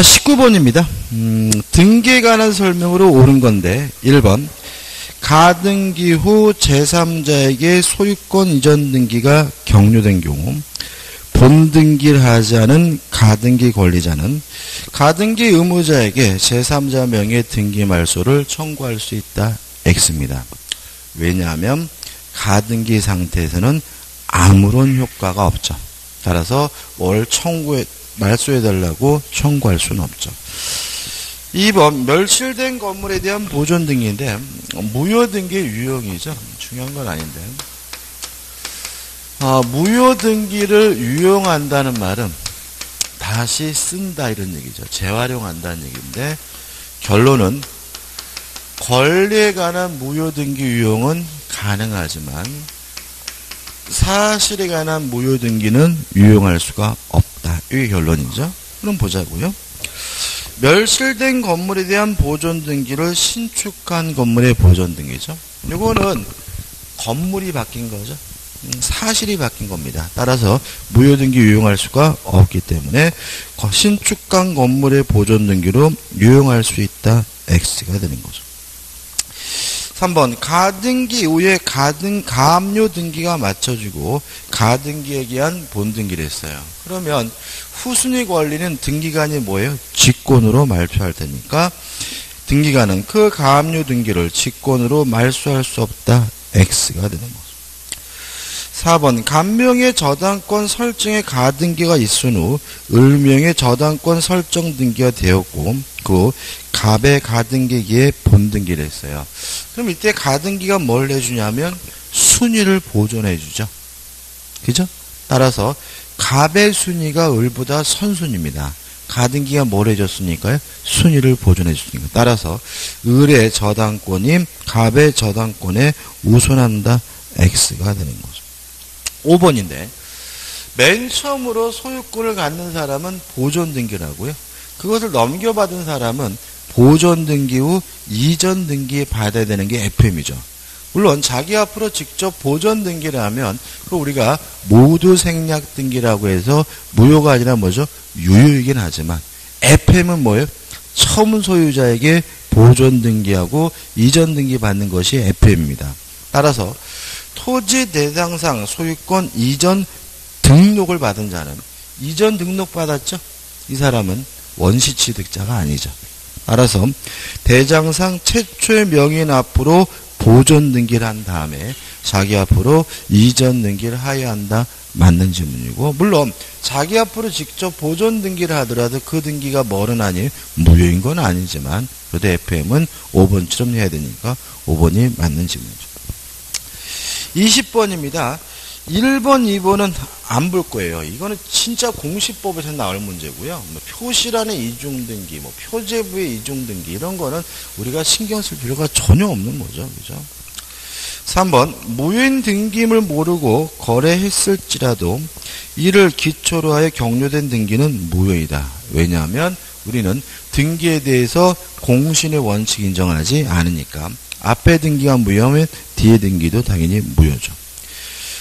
19번입니다. 등기에 관한 설명으로 옳은 건데 1번 가등기 후 제3자에게 소유권 이전 등기가 격려된 경우 본등기를 하지 않은 가등기 권리자는 가등기 의무자에게 제3자 명의 등기 말소를 청구할 수 있다. X입니다. 왜냐하면 가등기 상태에서는 아무런 효과가 없죠. 따라서 뭘 말소해달라고 청구할 수는 없죠. 2번 멸실된 건물에 대한 보존 등기인데 무효등기의 유형이죠. 중요한 건 아닌데 무효등기를 유용한다는 말은 다시 쓴다 이런 얘기죠. 재활용한다는 얘기인데 결론은 권리에 관한 무효등기 유용은 가능하지만 사실에 관한 무효등기는 유용할 수가 없다. 이게 결론이죠. 그럼 보자고요. 멸실된 건물에 대한 보존등기를 신축한 건물의 보존등기죠. 이거는 건물이 바뀐 거죠. 사실이 바뀐 겁니다. 따라서 무효등기 유용할 수가 없기 때문에 신축한 건물의 보존등기로 유용할 수 있다. X가 되는 거죠. 3번 가등기 이후에 가압류 등기가 맞춰지고 가등기에 의한 본등기를 했어요. 그러면 후순위 권리는 등기관이 뭐예요? 직권으로 말소할 테니까 등기관은 그 가압류 등기를 직권으로 말소할 수 없다. X가 되는 거죠. 4번 간명의 저당권 설정에 가등기가 있은 후 을명의 저당권 설정 등기가 되었고 그 갑의 가등기기에 본등기를 했어요. 그럼 이때 가등기가 뭘 해주냐면 순위를 보존해 주죠. 그죠? 따라서 갑의 순위가 을보다 선순위입니다. 가등기가 뭘 해줬으니까요? 순위를 보존해 줬으니까. 따라서 을의 저당권이 갑의 저당권에 우선한다. X가 되는 거죠. 5번인데 맨 처음으로 소유권을 갖는 사람은 보존등기라고요. 그것을 넘겨받은 사람은 보존등기 후 이전등기 받아야 되는 게 FM이죠. 물론 자기 앞으로 직접 보존등기를 하면 그걸 우리가 모두 생략등기라고 해서 무효가 아니라 뭐죠? 유효이긴 하지만 FM은 뭐예요? 처음 소유자에게 보존등기하고 이전등기 받는 것이 FM입니다. 따라서 토지 대상상 소유권 이전 등록을 받은 자는 이전 등록 받았죠? 이 사람은 원시취득자가 아니죠. 따라서 대장상 최초의 명인 앞으로 보존 등기를 한 다음에 자기 앞으로 이전 등기를 하여야 한다. 맞는 질문이고 물론 자기 앞으로 직접 보존 등기를 하더라도 그 등기가 뭐는 아니에요. 무효인 건 아니지만 그래도 FM은 5번처럼 해야 되니까 5번이 맞는 질문이죠. 20번입니다. 1번, 2번은 안 볼 거예요. 이거는 진짜 공시법에서 나올 문제고요. 표시란의 이중등기, 표제부의 이중등기 이런 거는 우리가 신경 쓸 필요가 전혀 없는 거죠. 그죠? 3번 무효인 등기임을 모르고 거래했을지라도 이를 기초로 하여 격려된 등기는 무효이다. 왜냐하면 우리는 등기에 대해서 공신의 원칙 인정하지 않으니까 앞에 등기가 무효하면 뒤에 등기도 당연히 무효죠.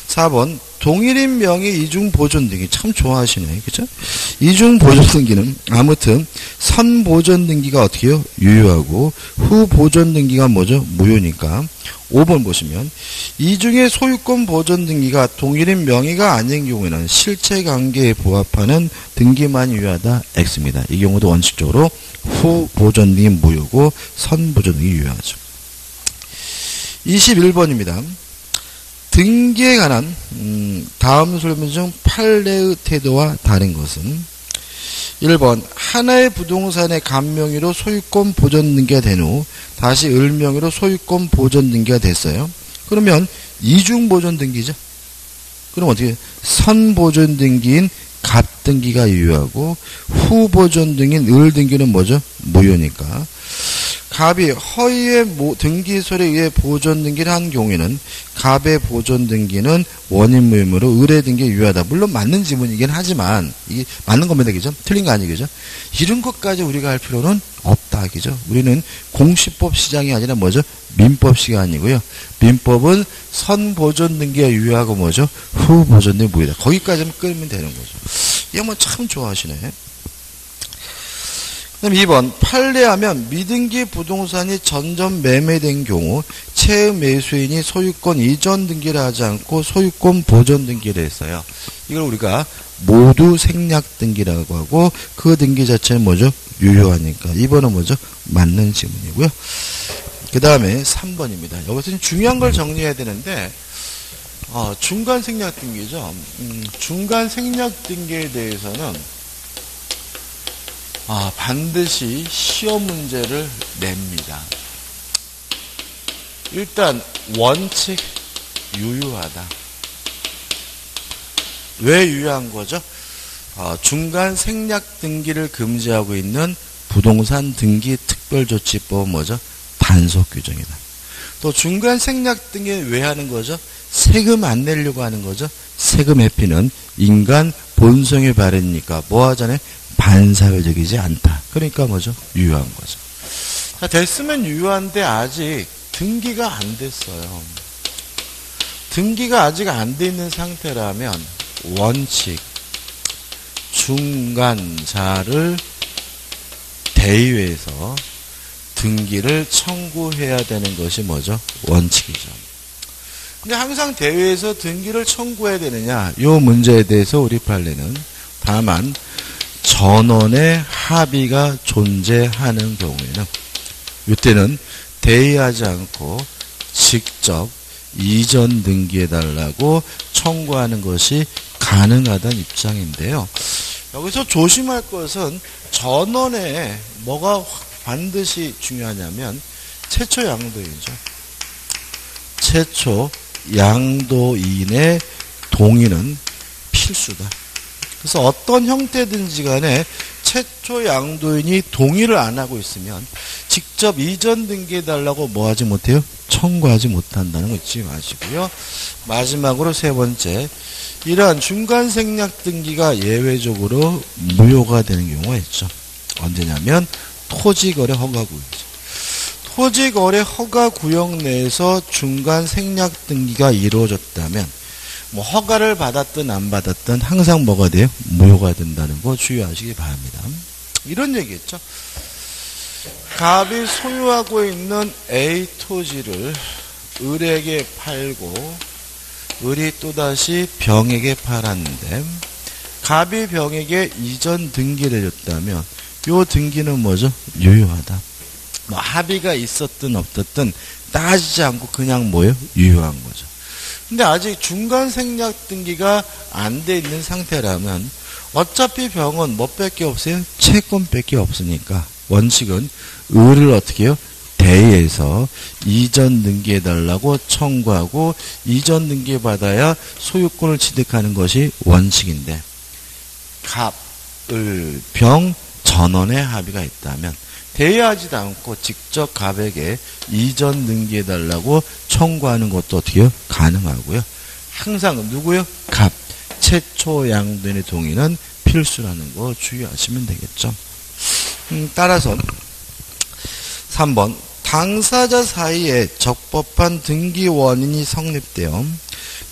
4번 동일인 명의 이중보존 등기 참 좋아하시네. 그죠? 이중보존 등기는 아무튼 선보존 등기가 어떻게 해요? 유효하고 후보존 등기가 뭐죠? 무효니까 5번 보시면 이중의 소유권 보존 등기가 동일인 명의가 아닌 경우에는 실체관계에 부합하는 등기만 유효하다. X입니다. 이 경우도 원칙적으로 후보존 등기 무효고 선보존 등기 유효하죠. 21번입니다. 등기에 관한 다음 설명 중 판례의 태도와 다른 것은 1번 하나의 부동산의 간명의로 소유권 보존 등기가 된 후 다시 을명의로 소유권 보존 등기가 됐어요. 그러면 이중 보존 등기죠. 그럼 어떻게 선보존 등기인 갑 등기가 유효하고 후보존 등인 을 등기는 뭐죠? 무효니까 갑이 허위의 등기소에 의해 보존 등기를 한 경우에는 갑의 보존 등기는 원인 무효로 을의 등기에 유효하다. 물론 맞는 지문이긴 하지만 이게 맞는 겁니다. 그죠? 틀린 거 아니겠죠? 이런 것까지 우리가 할 필요는 없다. 그죠? 우리는 공시법 시장이 아니라 뭐죠? 민법 시간이고요. 민법은 선보존 등기가 유효하고 뭐죠? 후보존 등기 무효다. 거기까지만 끌면 되는 거죠. 이 양반 참 좋아하시네. 그럼 2번 판례하면 미등기 부동산이 전전 매매된 경우 채의 매수인이 소유권 이전 등기를 하지 않고 소유권 보존 등기를 했어요. 이걸 우리가 모두 생략 등기라고 하고 그 등기 자체는 뭐죠? 유효하니까. 2번은 뭐죠? 맞는 지문이고요. 그 다음에 3번입니다. 여기서 중요한 걸 정리해야 되는데 중간 생략 등기죠. 중간 생략 등기에 대해서는 반드시 시험 문제를 냅니다. 일단 원칙 유효하다. 왜 유효한 거죠? 중간 생략 등기를 금지하고 있는 부동산 등기 특별조치법은 뭐죠? 단속 규정이다. 또 중간 생략 등기 왜 하는 거죠? 세금 안 내려고 하는 거죠. 세금 회피는 인간 본성의 발현이니까 뭐 하잖아요? 반사회적이지 않다. 그러니까 뭐죠? 유효한 거죠. 자, 됐으면 유효한데 아직 등기가 안 됐어요. 등기가 아직 안 돼 있는 상태라면 원칙 중간자를 대의회에서 등기를 청구해야 되는 것이 뭐죠? 원칙이죠. 근데 항상 대회에서 등기를 청구해야 되느냐? 이 문제에 대해서 우리 판례는 다만 전원의 합의가 존재하는 경우에는 이때는 대의하지 않고 직접 이전 등기해달라고 청구하는 것이 가능하다는 입장인데요. 여기서 조심할 것은 전원에 뭐가 반드시 중요하냐면 최초 양도인이죠. 최초 양도인의 동의는 필수다. 그래서 어떤 형태든지 간에 최초 양도인이 동의를 안 하고 있으면 직접 이전 등기해달라고 뭐 하지 못해요? 청구하지 못한다는 거 잊지 마시고요. 마지막으로 세 번째, 이러한 중간 생략 등기가 예외적으로 무효가 되는 경우가 있죠. 언제냐면 토지거래 허가구역이죠. 토지거래 허가구역 내에서 중간 생략 등기가 이루어졌다면 뭐 허가를 받았든 안 받았든 항상 뭐가 돼요? 무효가 된다는 거 주의하시기 바랍니다. 이런 얘기겠죠. 갑이 소유하고 있는 A 토지를 을에게 팔고 을이 또다시 병에게 팔았는데 갑이 병에게 이전 등기를 해줬다면 요 등기는 뭐죠? 유효하다. 뭐 합의가 있었든 없었든 따지지 않고 그냥 뭐예요? 유효한 거죠. 근데 아직 중간 생략 등기가 안 돼 있는 상태라면 어차피 병은 뭐밖에 없어요? 채권밖에 없으니까 원칙은 을을 어떻게 해요? 대의에서 이전 등기해달라고 청구하고 이전 등기받아야 소유권을 취득하는 것이 원칙인데 갑, 을, 병 전원의 합의가 있다면 대의하지도 않고 직접 갑에게 이전 등기해달라고 청구하는 것도 어떻게 해요? 가능하고요. 항상 누구요? 갑, 최초 양도인의 동의는 필수라는 거 주의하시면 되겠죠. 따라서 3번 당사자 사이에 적법한 등기 원인이 성립되어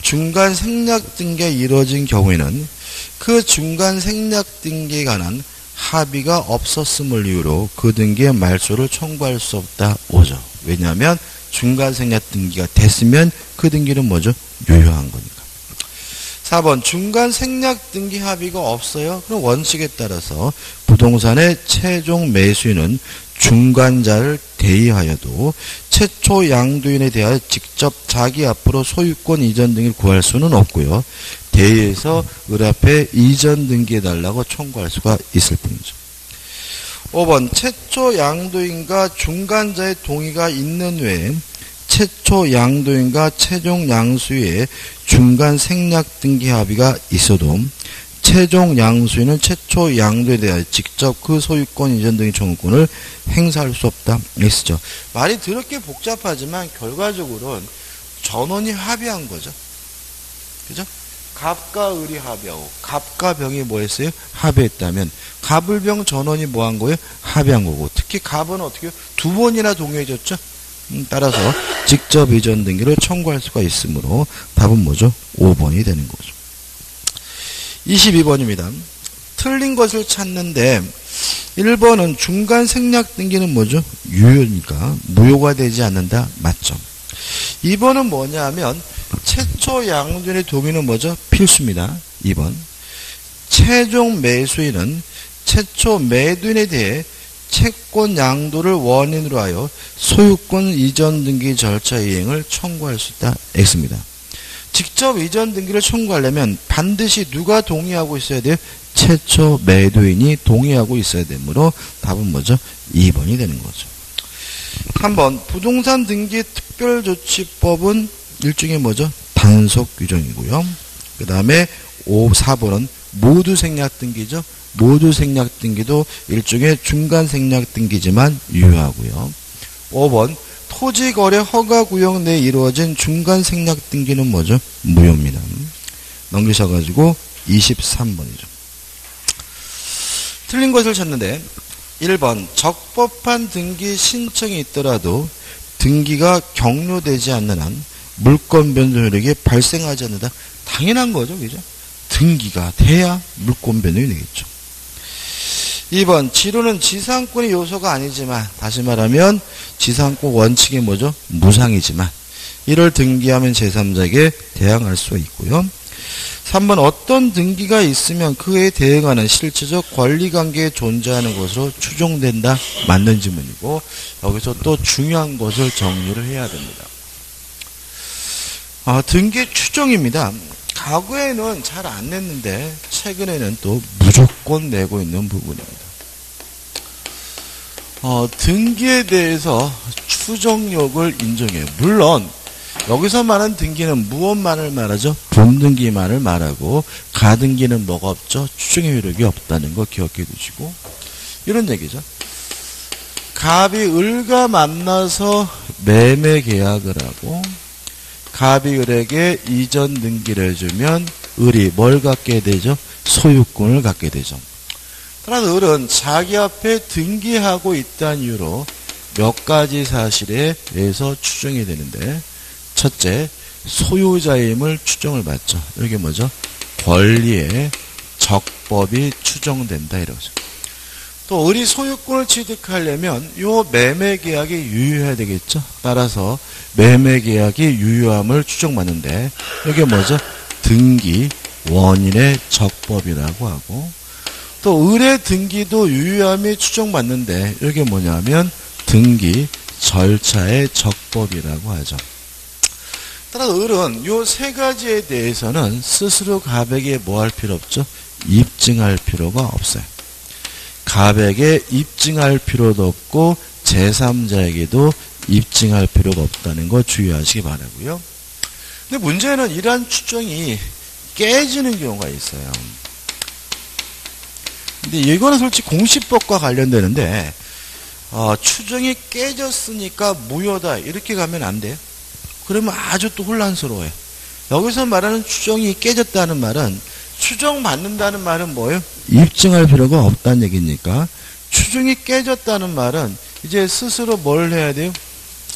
중간 생략 등기가 이루어진 경우에는 그 중간 생략 등기에 관한 합의가 없었음을 이유로 그 등기의 말소를 청구할 수 없다. 5죠. 왜냐하면 중간 생략 등기가 됐으면 그 등기는 뭐죠? 유효한 거니까. 4번 중간 생략 등기 합의가 없어요. 그럼 원칙에 따라서 부동산의 최종 매수인은 중간자를 대의하여도 최초 양도인에 대하여 직접 자기 앞으로 소유권 이전 등을 구할 수는 없고요. 대의에서 을 앞에 이전 등기해달라고 청구할 수가 있을 뿐이죠. 5번 최초 양도인과 중간자의 동의가 있는 외에 최초 양도인과 최종 양수의 중간 생략 등기 합의가 있어도 최종 양수인은 최초 양도에 대하여 직접 그 소유권 이전 등의 청구권을 행사할 수 없다. 있죠. 말이 더럽게 복잡하지만 결과적으로는 전원이 합의한 거죠. 그죠? 갑과 을이 합의하고 갑과 병이 뭐 했어요? 합의했다면 갑을병 전원이 뭐 한 거예요? 합의한 거고 특히 갑은 어떻게 해요? 두 번이나 동의해줬죠? 따라서 직접 이전 등기를 청구할 수가 있으므로 답은 뭐죠? 5번이 되는 거죠. 22번입니다. 틀린 것을 찾는데 1번은 중간 생략 등기는 뭐죠? 유효니까 무효가 되지 않는다. 맞죠? 2번은 뭐냐면 최초 양도인의 동의는 뭐죠? 필수입니다. 2번. 최종 매수인은 최초 매도인에 대해 채권 양도를 원인으로 하여 소유권 이전 등기 절차 이행을 청구할 수 있다. X입니다. 직접 이전 등기를 청구하려면 반드시 누가 동의하고 있어야 돼요? 최초 매도인이 동의하고 있어야 되므로 답은 뭐죠? 2번이 되는 거죠. 3번 부동산 등기 특별조치법은 일종의 뭐죠? 단속 규정이고요. 그 다음에 4번은 모두 생략 등기죠. 모두 생략 등기도 일종의 중간 생략 등기지만 유효하고요. 5번 토지거래 허가구역 내에 이루어진 중간 생략 등기는 뭐죠? 무효입니다. 넘기셔가지고 23번이죠. 틀린 것을 찾는데 1번 적법한 등기 신청이 있더라도 등기가 격려되지 않는 한 물권 변동 효력이 발생하지 않는다. 당연한 거죠. 그죠? 등기가 돼야 물권 변동이 되겠죠. 2번 지로는 지상권의 요소가 아니지만 다시 말하면 지상권 원칙이 뭐죠? 무상이지만 이를 등기하면 제3자에게 대항할 수 있고요. 3번 어떤 등기가 있으면 그에 대응하는 실체적 권리관계에 존재하는 것으로 추정된다. 맞는 지문이고 여기서 또 중요한 것을 정리를 해야 됩니다. 등기 추정입니다. 과거에는 잘 안 냈는데 최근에는 또 무조건 내고 있는 부분입니다. 등기에 대해서 추정력을 인정해요. 물론 여기서 말하는 등기는 무엇만을 말하죠? 본등기만을 말하고 가등기는 뭐가 없죠? 추정의 효력이 없다는 거 기억해 두시고 이런 얘기죠. 갑이 을과 만나서 매매 계약을 하고 갑이 을에게 이전 등기를 해주면 을이 뭘 갖게 되죠? 소유권을 갖게 되죠. 따라서 을은 자기 앞에 등기하고 있다는 이유로 몇 가지 사실에 대해서 추정이 되는데 첫째, 소유자임을 추정을 받죠. 이게 뭐죠? 권리의 적법이 추정된다 이러죠. 또 을이 소유권을 취득하려면 요 매매 계약이 유효해야 되겠죠. 따라서 매매 계약이 유효함을 추정받는데 이게 뭐죠? 등기 원인의 적법이라고 하고 또 을의 등기도 유효함이 추정받는데 이게 뭐냐면 등기 절차의 적법이라고 하죠. 따라서 을은 요 세 가지에 대해서는 스스로 갑에게 뭐 할 필요 없죠? 입증할 필요가 없어요. 갑에게 입증할 필요도 없고 제3자에게도 입증할 필요가 없다는 거 주의하시기 바라고요. 근데 문제는 이러한 추정이 깨지는 경우가 있어요. 근데 이거는 솔직히 공시법과 관련되는데 추정이 깨졌으니까 무효다 이렇게 가면 안 돼요. 그러면 아주 또 혼란스러워요. 여기서 말하는 추정이 깨졌다는 말은 추정받는다는 말은 뭐예요? 입증할 필요가 없다는 얘기니까 추정이 깨졌다는 말은 이제 스스로 뭘 해야 돼요?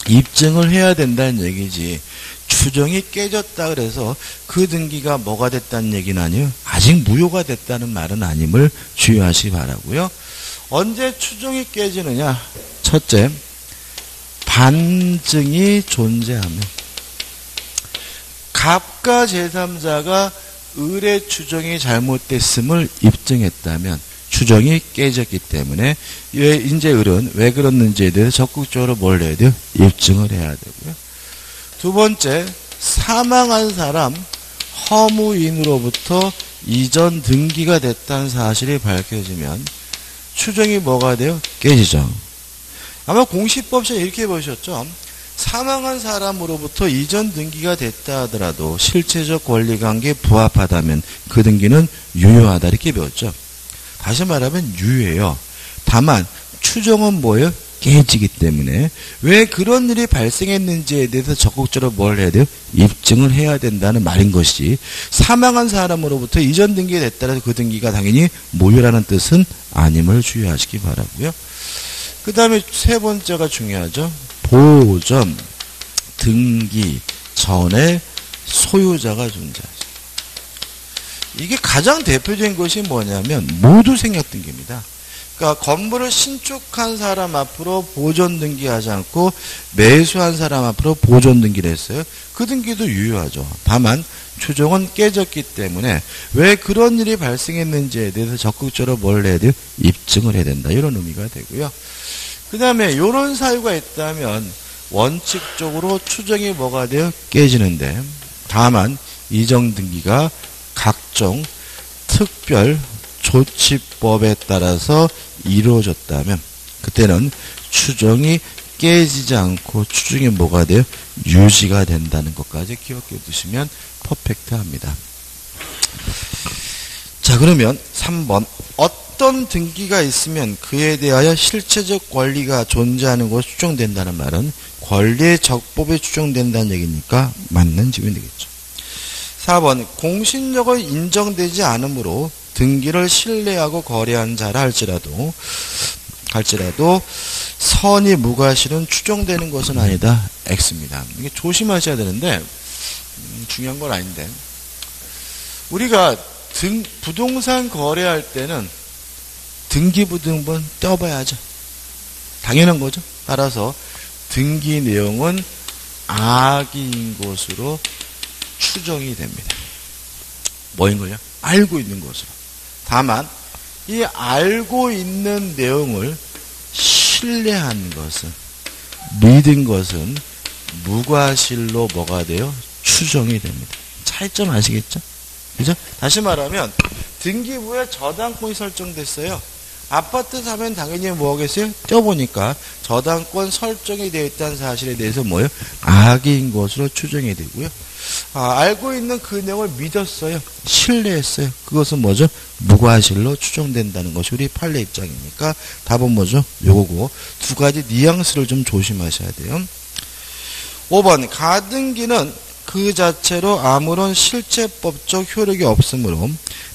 입증을 해야 된다는 얘기지. 추정이 깨졌다 그래서 그 등기가 뭐가 됐다는 얘기는 아니에요. 아직 무효가 됐다는 말은 아님을 주의하시기 바라고요. 언제 추정이 깨지느냐? 첫째, 반증이 존재하면 갑과 제3자가 을의 추정이 잘못됐음을 입증했다면 추정이 깨졌기 때문에 이제 을은 왜 그랬는지에 대해서 적극적으로 뭘 해야 돼요? 입증을 해야 되고요. 두 번째, 사망한 사람 허무인으로부터 이전 등기가 됐다는 사실이 밝혀지면 추정이 뭐가 돼요? 깨지죠. 아마 공시법상 이렇게 보셨죠? 사망한 사람으로부터 이전 등기가 됐다 하더라도 실체적 권리관계에 부합하다면 그 등기는 유효하다 이렇게 배웠죠. 다시 말하면 유효해요. 다만 추정은 뭐예요? 깨지기 때문에 왜 그런 일이 발생했는지에 대해서 적극적으로 뭘 해야 돼요? 입증을 해야 된다는 말인 것이 사망한 사람으로부터 이전 등기가 됐다라도 그 등기가 당연히 무효라는 뜻은 아님을 주의하시기 바라고요. 그 다음에 세 번째가 중요하죠. 보전, 등기 전에 소유자가 존재하죠. 이게 가장 대표적인 것이 뭐냐면 모두 생략 등기입니다. 그러니까 건물을 신축한 사람 앞으로 보존 등기하지 않고 매수한 사람 앞으로 보존 등기를 했어요. 그 등기도 유효하죠. 다만 추정은 깨졌기 때문에 왜 그런 일이 발생했는지에 대해서 적극적으로 뭘 해야 돼요? 입증을 해야 된다. 이런 의미가 되고요. 그 다음에 이런 사유가 있다면 원칙적으로 추정이 뭐가 돼요? 깨지는데 다만 이전 등기가 각종 특별 조치법에 따라서 이루어졌다면 그때는 추정이 깨지지 않고 추정이 뭐가 돼요? 유지가 된다는 것까지 기억해 두시면 퍼펙트합니다. 자, 그러면 3번 어떤 등기가 있으면 그에 대하여 실체적 권리가 존재하는 것이 추정된다는 말은 권리의 적법이 추정된다는 얘기니까 맞는 질문이 되겠죠. 4번 공신력을 인정되지 않으므로 등기를 신뢰하고 거래한 자라 할지라도 선의 무과실은 추정되는 것은 아니다. X입니다. 이게 조심하셔야 되는데 중요한 건 아닌데 우리가 부동산 거래할 때는 등기부등본 떼어봐야죠. 당연한 거죠. 따라서 등기 내용은 악의인 것으로 추정이 됩니다. 뭐인 거냐? 알고 있는 것으로. 다만 이 알고 있는 내용을 신뢰한 것은 믿은 것은 무과실로 뭐가 돼요? 추정이 됩니다. 차이점 아시겠죠? 그죠? 다시 말하면 등기부에 저당권이 설정됐어요. 아파트 사면 당연히 뭐 하겠어요? 떼어보니까 저당권 설정이 되어 있다는 사실에 대해서 뭐예요? 악의인 것으로 추정이 되고요. 알고 있는 그 내용을 믿었어요. 신뢰했어요. 그것은 뭐죠? 무과실로 추정된다는 것이 우리 판례 입장이니까 답은 뭐죠? 요거고 두 가지 뉘앙스를 좀 조심하셔야 돼요. 5번 가등기는 그 자체로 아무런 실체법적 효력이 없으므로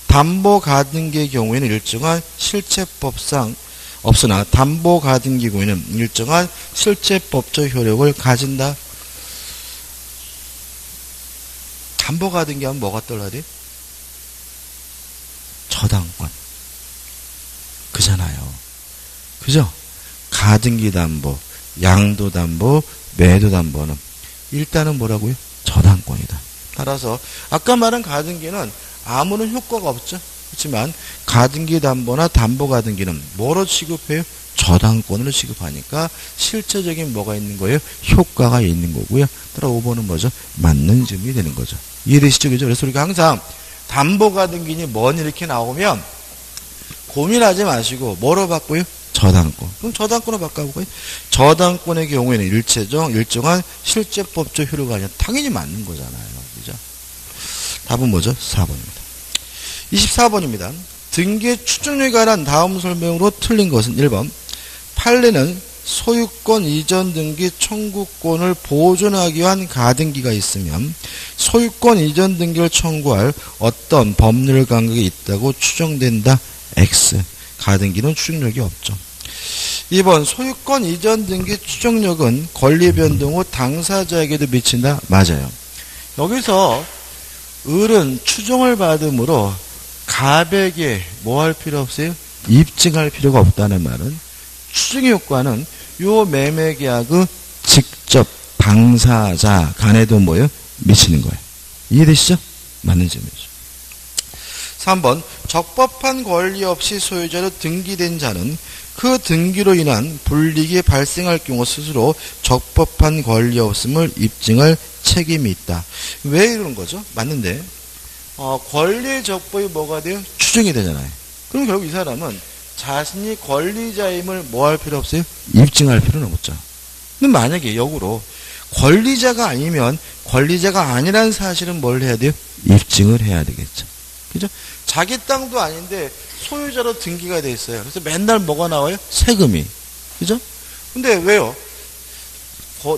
담보 가등기의 경우에는 일정한 실체법상 없으나 담보 가등기 경우에는 일정한 실체법적 효력을 가진다. 담보 가등기 하면 뭐가 떠올라야 돼? 저당권. 그잖아요. 그죠? 가등기 담보, 양도 담보, 매도 담보는 일단은 뭐라고요? 저당권이다. 따라서 아까 말한 가등기는 아무런 효과가 없죠. 그렇지만 가등기 담보나 담보 가등기는 뭐로 취급해요? 저당권으로 취급하니까 실제적인 뭐가 있는 거예요? 효과가 있는 거고요. 따라 5번은 뭐죠? 맞는 질문이 되는 거죠. 이해되시죠? 그죠? 그래서 우리가 항상 담보 가등기니 뭐니 이렇게 나오면 고민하지 마시고 뭐로 바꿔요? 저당권. 그럼 저당권으로 바꿔볼까요? 저당권의 경우에는 일정한 실제법적 효력가 아니라 당연히 맞는 거잖아요. 그죠? 답은 뭐죠? 4번입니다. 24번입니다. 등기의 추정력에 관한 다음 설명으로 틀린 것은 1번. 판례는 소유권 이전 등기 청구권을 보존하기 위한 가등기가 있으면 소유권 이전 등기를 청구할 어떤 법률 간격이 있다고 추정된다. X. 가등기는 추정력이 없죠. 2번 소유권 이전 등기 추정력은 권리 변동 후 당사자에게도 미친다. 맞아요. 여기서 을은 추정을 받음으로 갑에게 뭐 할 필요 없어요? 입증할 필요가 없다는 말은 추정의 효과는 요 매매계약의 직접 당사자 간에도 뭐예요? 미치는 거예요. 이해되시죠? 맞는 점이죠. 3번 적법한 권리 없이 소유자로 등기된 자는 그 등기로 인한 불이익이 발생할 경우 스스로 적법한 권리 없음을 입증할 책임이 있다. 왜 이러는 거죠? 맞는데 권리의 적법이 뭐가 돼요? 추정이 되잖아요. 그럼 결국 이 사람은 자신이 권리자임을 뭐 할 필요 없어요? 입증할 필요는 없죠. 근데 만약에 역으로 권리자가 아니면 권리자가 아니라는 사실은 뭘 해야 돼요? 입증을 해야 되겠죠. 그죠? 자기 땅도 아닌데 소유자로 등기가 돼 있어요. 그래서 맨날 뭐가 나와요? 세금이. 그죠? 근데 왜요?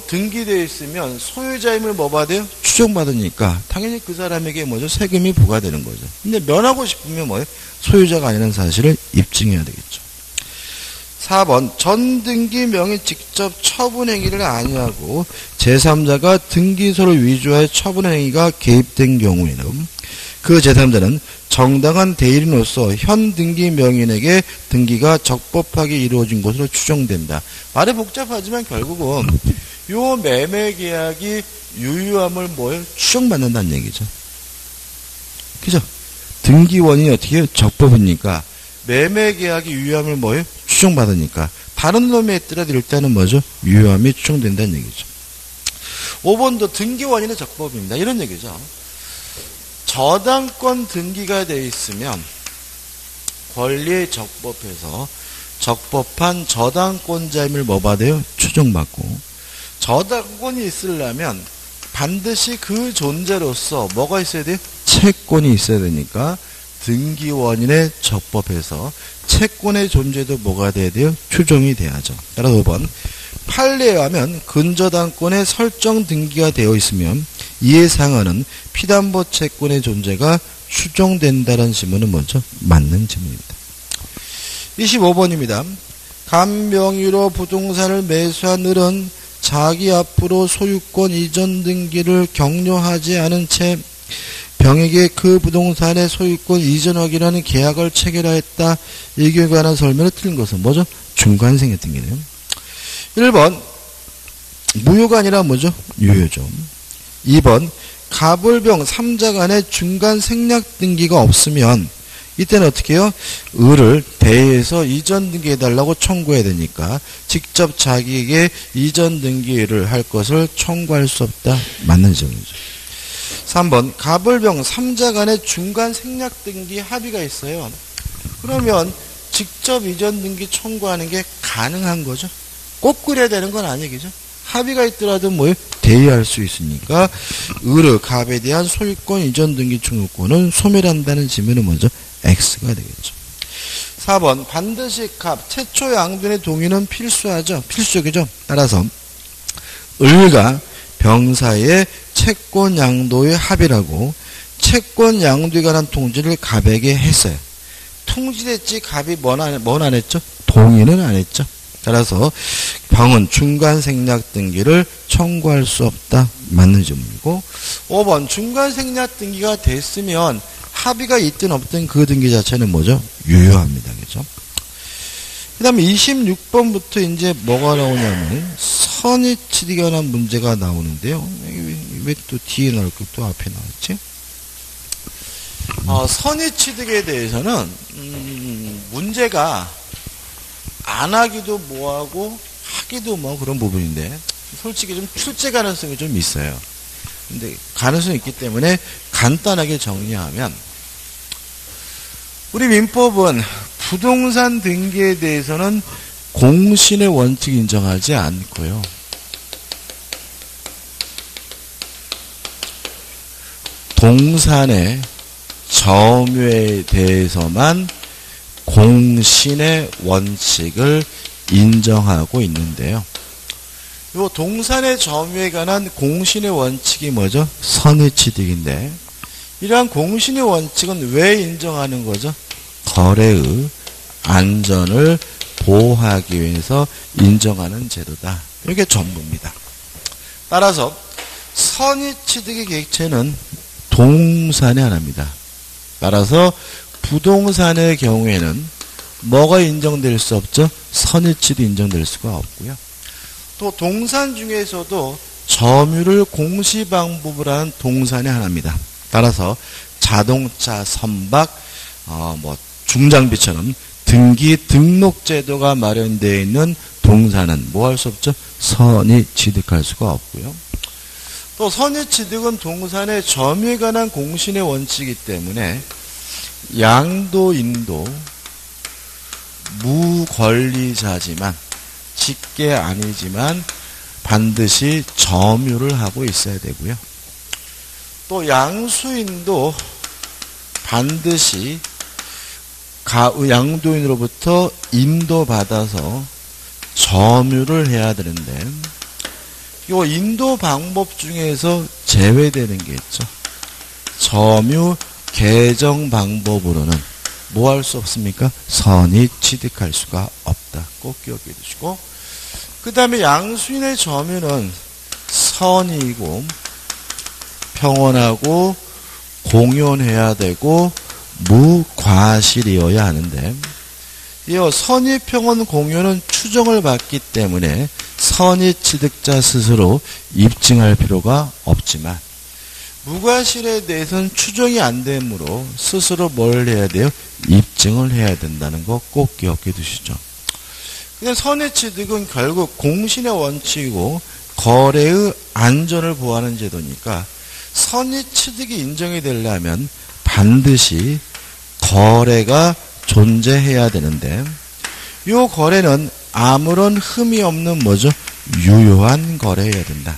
등기되어 있으면 소유자임을 뭐 받아요? 추정받으니까 당연히 그 사람에게 뭐죠? 세금이 부과되는 거죠. 근데 면하고 싶으면 뭐예요? 소유자가 아니라는 사실을 입증해야 되겠죠. 4번 전등기 명의 직접 처분 행위를 아니하고 제3자가 등기소를 위조하여 처분 행위가 개입된 경우에는 그 제3자는 정당한 대리인으로서 현 등기 명인에게 등기가 적법하게 이루어진 것으로 추정된다. 말이 복잡하지만 결국은 요 매매 계약이 유효함을 뭐예요? 추정받는다는 얘기죠. 그죠? 등기 원인이 어떻게 해요? 적법이니까 매매 계약이 유효함을 뭐예요? 추정받으니까 다른 놈에 있더라도 일단은 뭐죠? 유효함이 추정된다는 얘기죠. 5번도 등기 원인의 적법입니다. 이런 얘기죠. 저당권 등기가 되어 있으면 권리에 적법해서 적법한 저당권자임을 뭐 받아요? 추정받고 저당권이 있으려면 반드시 그 존재로서 뭐가 있어야 돼요? 채권이 있어야 되니까 등기 원인에 적법해서 채권의 존재도 뭐가 돼야 돼요? 추정이 돼야죠. 따라서 5번 판례에 의하면 근저당권의 설정 등기가 되어 있으면 이에 상하는 피담보 채권의 존재가 추정된다는 지문은 뭐죠? 맞는 지문입니다. 25번입니다. 간명의로 부동산을 매수한 을은 자기 앞으로 소유권 이전 등기를 격려하지 않은 채 병에게 그 부동산의 소유권 이전하기라는 계약을 체결하였다. 이 경우에 관한 설명을 틀린 것은 뭐죠? 중간생략 등기네요. 1번 무효가 아니라 뭐죠? 유효죠. 2번 갑을병 3자 간의 중간 생략 등기가 없으면 이때는 어떻게 해요? 을을 대해서 이전 등기해달라고 청구해야 되니까 직접 자기에게 이전 등기를 할 것을 청구할 수 없다. 맞는 점이죠. 3번 갑을병 3자 간의 중간 생략 등기 합의가 있어요. 그러면 직접 이전 등기 청구하는 게 가능한 거죠. 꼭 그래야 되는 건 아니겠죠. 합의가 있더라도 뭐예요? 대의할 수 있으니까 을의 갑에 대한 소유권 이전 등기 청구권은 소멸한다는 지문은 먼저 X가 되겠죠. 4번 반드시 갑 최초 양도인의 동의는 필수하죠. 필수적이죠. 따라서 을과 병 사이의 채권 양도의 합의라고 채권 양도에 관한 통지를 갑에게 했어요. 통지됐지 갑이 뭔 안 했죠? 동의는 안 했죠. 따라서 병은 중간 생략 등기를 청구할 수 없다. 맞는 질문이고 5번 중간 생략 등기가 됐으면 합의가 있든 없든 그 등기 자체는 뭐죠? 유효합니다. 그죠? 그 다음에 26번부터 이제 뭐가 나오냐면 선의취득에 관한 문제가 나오는데요. 왜 또 뒤에 나올 거 또 앞에 나왔지? 선의취득에 대해서는 문제가 안 하기도 뭐하고 하기도 뭐 그런 부분인데 솔직히 좀 출제 가능성이 좀 있어요. 근데 가능성이 있기 때문에 간단하게 정리하면 우리 민법은 부동산 등기에 대해서는 공신의 원칙 인정하지 않고요. 동산의 점유에 대해서만 공신의 원칙을 인정하고 있는데요. 이 동산의 점유에 관한 공신의 원칙이 뭐죠? 선의취득인데 이러한 공신의 원칙은 왜 인정하는 거죠? 거래의 안전을 보호하기 위해서 인정하는 제도다. 이게 전부입니다. 따라서 선의취득의 객체는 동산의 하나입니다. 따라서 부동산의 경우에는 뭐가 인정될 수 없죠? 선의취득 인정될 수가 없고요. 또 동산 중에서도 점유를 공시방법으로 하는 동산의 하나입니다. 따라서 자동차, 선박, 중장비처럼 등기 등록 제도가 마련되어 있는 동산은 뭐 할 수 없죠? 선의취득할 수가 없고요. 또 선의취득은 동산의 점유에 관한 공신의 원칙이기 때문에 양도인도 무권리자지만 직계 아니지만 반드시 점유를 하고 있어야 되고요. 또 양수인도 반드시 양도인으로부터 인도받아서 점유를 해야 되는데 이 인도 방법 중에서 제외되는 게 있죠. 점유 개정 방법으로는 뭐 할 수 없습니까? 선의 취득할 수가 없다. 꼭 기억해 두시고 그 다음에 양수인의 점유는 선이고 평온하고 공연해야 되고 무과실이어야 하는데 이어 선의평원 공연은 추정을 받기 때문에 선의취득자 스스로 입증할 필요가 없지만 무과실에 대해서는 추정이 안 되므로 스스로 뭘 해야 돼요? 입증을 해야 된다는 거 꼭 기억해 두시죠. 근데 선의취득은 결국 공신의 원칙이고 거래의 안전을 보호하는 제도니까 선의취득이 인정이 되려면 반드시 거래가 존재해야 되는데 이 거래는 아무런 흠이 없는 뭐죠? 유효한 거래여야 된다.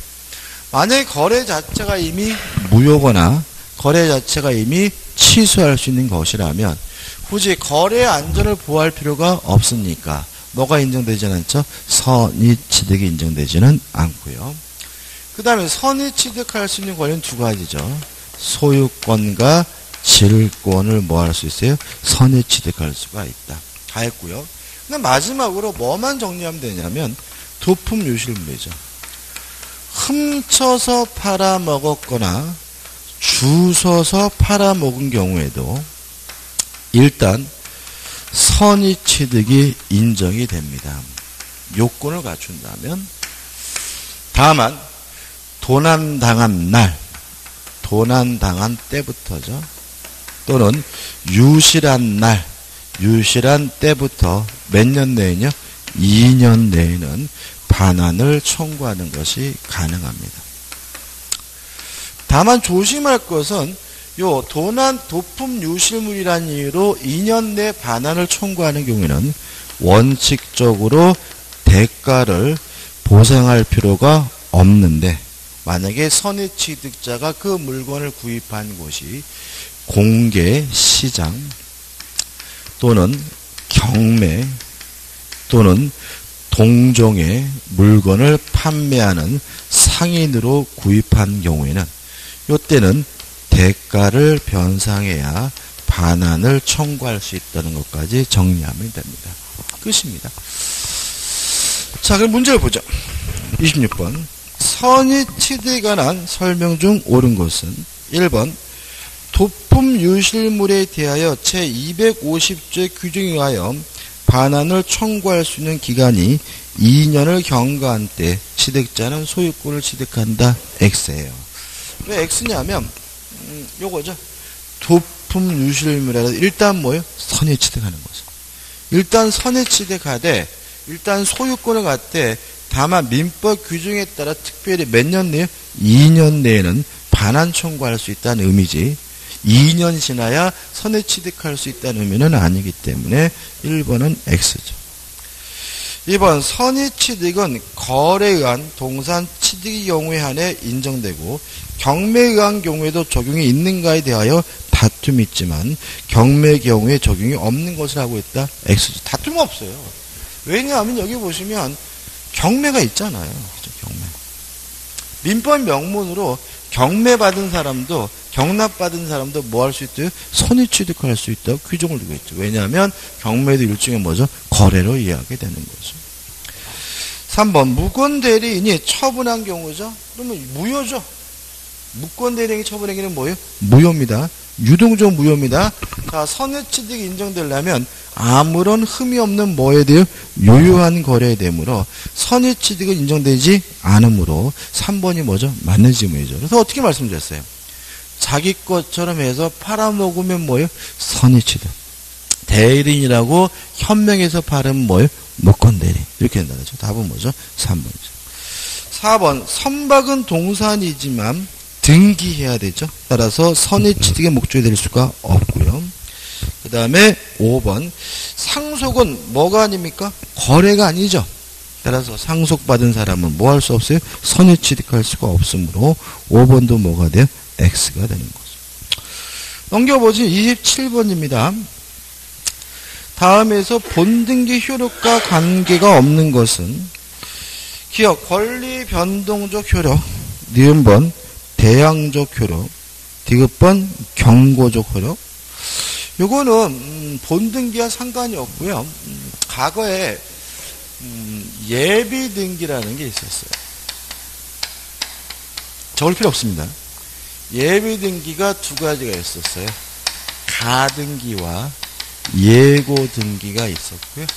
만약에 거래 자체가 이미 무효거나 거래 자체가 이미 취소할 수 있는 것이라면 굳이 거래의 안전을 보호할 필요가 없으니까 뭐가 인정되지 않죠? 선의취득이 인정되지는 않고요. 그 다음에 선의취득할 수 있는 권리는 두 가지죠. 소유권과 질권을 뭐 할 수 있어요? 선의취득할 수가 있다. 다 했고요. 근데 마지막으로 뭐만 정리하면 되냐면 도품유실물이죠. 훔쳐서 팔아먹었거나 주워서 팔아먹은 경우에도 일단 선의취득이 인정이 됩니다. 요건을 갖춘다면 다만 도난당한 날, 도난당한 때부터죠. 또는 유실한 날, 유실한 때부터 몇 년 내에는요? 2년 내에는 반환을 청구하는 것이 가능합니다. 다만 조심할 것은 요 도품 유실물이라는 이유로 2년 내 반환을 청구하는 경우에는 원칙적으로 대가를 보상할 필요가 없는데 만약에 선의취득자가 그 물건을 구입한 곳이 공개 시장 또는 경매 또는 동종의 물건을 판매하는 상인으로 구입한 경우에는 이때는 대가를 변상해야 반환을 청구할 수 있다는 것까지 정리하면 됩니다. 끝입니다. 자, 그럼 문제를 보죠. 26번. 선의취득에 관한 설명 중 옳은 것은 1번 도품 유실물에 대하여 제250조의 규정에 의하여 반환을 청구할 수 있는 기간이 2년을 경과한 때 취득자는 소유권을 취득한다. X예요. 왜 X냐면 요거죠. 도품 유실물이라서 일단 뭐예요? 선의취득하는 거죠. 일단 선의취득하되 일단 소유권을 갖되 다만 민법 규정에 따라 특별히 몇 년 내에 2년 내에는 반환 청구할 수 있다는 의미지 2년 지나야 선의취득할 수 있다는 의미는 아니기 때문에 1번은 X죠. 2번 선의취득은 거래에 의한 동산 취득의 경우에 한해 인정되고 경매에 의한 경우에도 적용이 있는가에 대하여 다툼이 있지만 경매의 경우에 적용이 없는 것을 하고 있다. X죠. 다툼 없어요. 왜냐하면 여기 보시면 경매가 있잖아요. 그죠? 경매. 민법 명문으로 경매받은 사람도 경납받은 사람도 뭐 할 수 있대요? 선의취득할 수 있다고 규정을 두고 있죠. 왜냐하면 경매도 일종의 뭐죠? 거래로 이해하게 되는 거죠. 3번 무권대리인이 처분한 경우죠. 그러면 무효죠. 무권대리인이 처분한 경우는 뭐예요? 무효입니다. 유동적 무효입니다. 자, 선의취득이 인정되려면 아무런 흠이 없는 뭐에 대해 유효한 거래에 되므로 선의취득은 인정되지 않으므로 3번이 뭐죠? 맞는 질문이죠. 그래서 어떻게 말씀드렸어요? 자기 것처럼 해서 팔아먹으면 뭐예요? 선의취득. 대리인이라고 현명해서 팔으면 뭐예요? 무권대리인. 이렇게 된다는 거죠. 답은 뭐죠? 3번이죠. 4번 선박은 동산이지만 등기해야 되죠. 따라서 선의취득의 목적이 될 수가 없고요. 그 다음에 5번 상속은 뭐가 아닙니까? 거래가 아니죠. 따라서 상속받은 사람은 뭐 할 수 없어요? 선의취득할 수가 없으므로 5번도 뭐가 돼요? X가 되는 거죠. 넘겨보지 27번입니다. 다음에서 본등기 효력과 관계가 없는 것은 기억 권리 변동적 효력, 니은번 대항적 효력, 디귿번 경고적 효력. 요거는 본등기와 상관이 없고요. 과거에 예비등기라는 게 있었어요. 적을 필요 없습니다. 예비등기가 두 가지가 있었어요. 가등기와 예고등기가 있었고요.